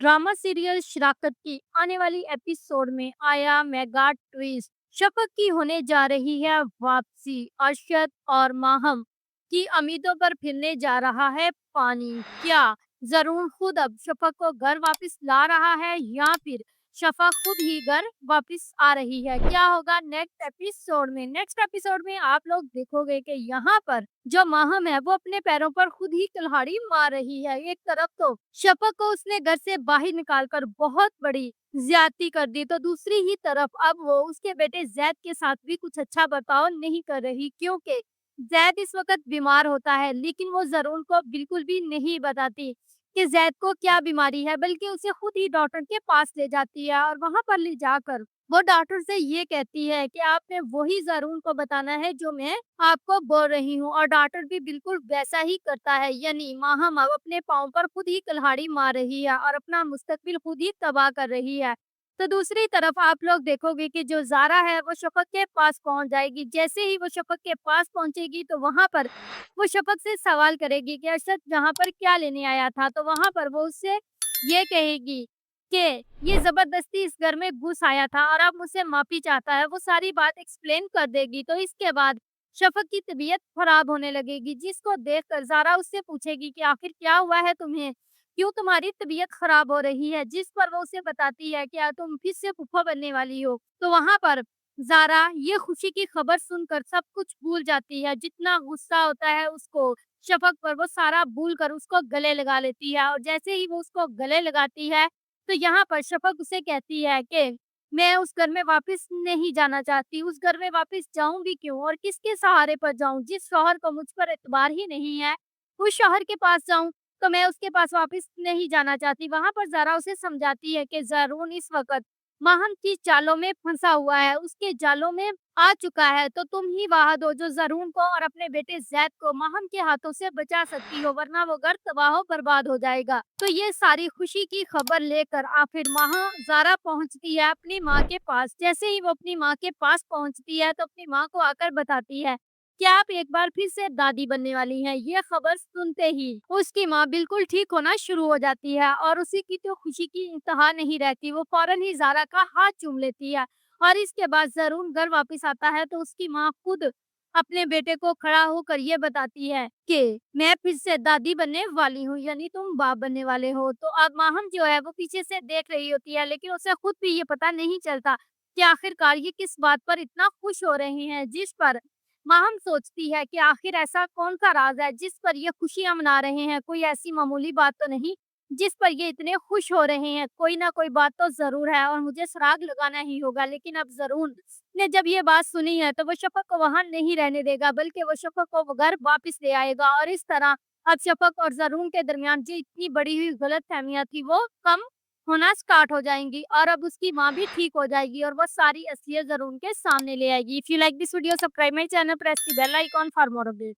Drama serial शराकत की आने वाली एपिसोड में आया मेगा ट्विस्ट। शफक की होने जा रही है वापसी। अरशद और माहम की उम्मीदों पर फिरने जा रहा है पानी। क्या जरूर खुद अब शफक को घर वापस ला रहा है या फिर शफक खुद ही घर वापस आ रही है? क्या होगा नेक्स्ट एपिसोड में आप लोग देखोगे कि यहाँ पर जो माहम है वो अपने पैरों पर खुद ही कुल्हाड़ी मार रही है। एक तरफ तो शफक को उसने घर से बाहर निकालकर बहुत बड़ी ज्यादती कर दी, तो दूसरी ही तरफ अब वो उसके बेटे जैद के साथ भी कुछ अच्छा बर्ताव नहीं कर रही, क्योंकि जैद इस वक्त बीमार होता है, लेकिन वो जरून को बिल्कुल भी नहीं बताती कि जैद को क्या बीमारी है, बल्कि उसे खुद ही डॉक्टर के पास ले जाती है और वहां पर ले जाकर वो डॉक्टर से ये कहती है कि आपने वही ज़रून को बताना है जो मैं आपको बोल रही हूँ, और डॉक्टर भी बिल्कुल वैसा ही करता है। यानी माहम अब अपने पाँव पर खुद ही कुल्हाड़ी मार रही है और अपना मुस्तकबिल खुद ही तबाह कर रही है। तो दूसरी तरफ आप लोग देखोगे कि जो ज़ारा है वो शफ़क़ के पास पहुँच जाएगी। जैसे ही वो शफ़क़ के पास पहुँचेगी तो वहाँ पर वो शफ़क़ से सवाल करेगी कि अरशद यहाँ पर क्या लेने आया था? तो वहाँ पर वो उससे ये कहेगी कि ये ज़बरदस्ती इस घर में घुस आया था और अब मुझसे माफ़ी चाहता है। वो सारी बात एक्सप्लेन कर देगी। तो इसके बाद शफ़क़ की तबीयत ख़राब होने लगेगी, जिसको देखकर ज़ारा उससे पूछेगी कि आखिर क्या हुआ है तुम्हें? क्यों तुम्हारी तबीयत ख़राब हो रही है? जिस पर वो उसे बताती है क्या तुम फिर से फूफा बनने वाली हो। तो वहाँ पर ज़ारा ये खुशी की खबर सुनकर सब कुछ भूल जाती है। जितना गुस्सा होता है उसको शफ़क़ पर, वो सारा भूल कर उसको गले लगा लेती है, और जैसे ही वो उसको गले लगाती है तो यहाँ पर शफ़क़ उसे कहती है कि मैं उस घर में वापस नहीं जाना चाहती, उस घर में वापस जाऊँ भी क्यों और किसके सहारे पर जाऊँ? जिस शौहर को मुझ पर एतबार ही नहीं है, उस शौहर के पास जाऊँ, तो मैं उसके पास वापस नहीं जाना चाहती। वहाँ पर ज़ारा उसे समझाती है कि ज़रून इस वक़्त माहम की चालों में फँसा हुआ है, उसके जालों में आ चुका है, तो तुम ही वाहद हो जो ज़रून को और अपने बेटे ज़ैद को माहम के हाथों से बचा सकती हो, वरना वो घर तबाह बर्बाद हो जाएगा। तो ये सारी खुशी की खबर लेकर आखिर ज़ारा पहुँचती है अपनी माँ के पास। जैसे ही वो अपनी माँ के पास पहुँचती है तो अपनी माँ को आकर बताती है कि आप एक बार फिर से दादी बनने वाली हैं। ये खबर सुनते ही उसकी माँ बिल्कुल ठीक होना शुरू हो जाती है और उसी की तो खुशी की इंतहा नहीं रहती। वो फौरन ही ज़ारा का हाथ चूम लेती है, और इसके बाद ज़रून घर वापस आता है तो उसकी माँ खुद अपने बेटे को खड़ा होकर ये बताती है कि मैं फिर से दादी बनने वाली हूँ, यानी तुम बाप बनने वाले हो। तो अब माहम जो है वो पीछे से देख रही होती है, लेकिन उसे खुद भी ये पता नहीं चलता कि आखिरकार ये किस बात पर इतना खुश हो रहे हैं। जिस पर माहम सोचती है कि आखिर ऐसा कौन सा राज है जिस पर ये खुशियां मना रहे हैं, कोई ऐसी मामूली बात तो नहीं जिस पर ये इतने खुश हो रहे हैं। कोई ना कोई बात तो जरूर है और मुझे सुराग लगाना ही होगा। लेकिन अब जरूर ने जब ये बात सुनी है तो वो शफ़क़ को वहाँ नहीं रहने देगा, बल्कि वो शफ़क़ को वो घर वापस ले आएगा, और इस तरह अब शफ़क़ और ज़रून के दरमियान जो इतनी बड़ी हुई गलतफ़हमियाँ थी वो कम होना स्टार्ट हो जाएँगी, और अब उसकी माँ भी ठीक हो जाएगी और वो सारी असलियत ज़रून के सामने ले आएगी। If you like this video, subscribe my channel, press the bell icon for more updates.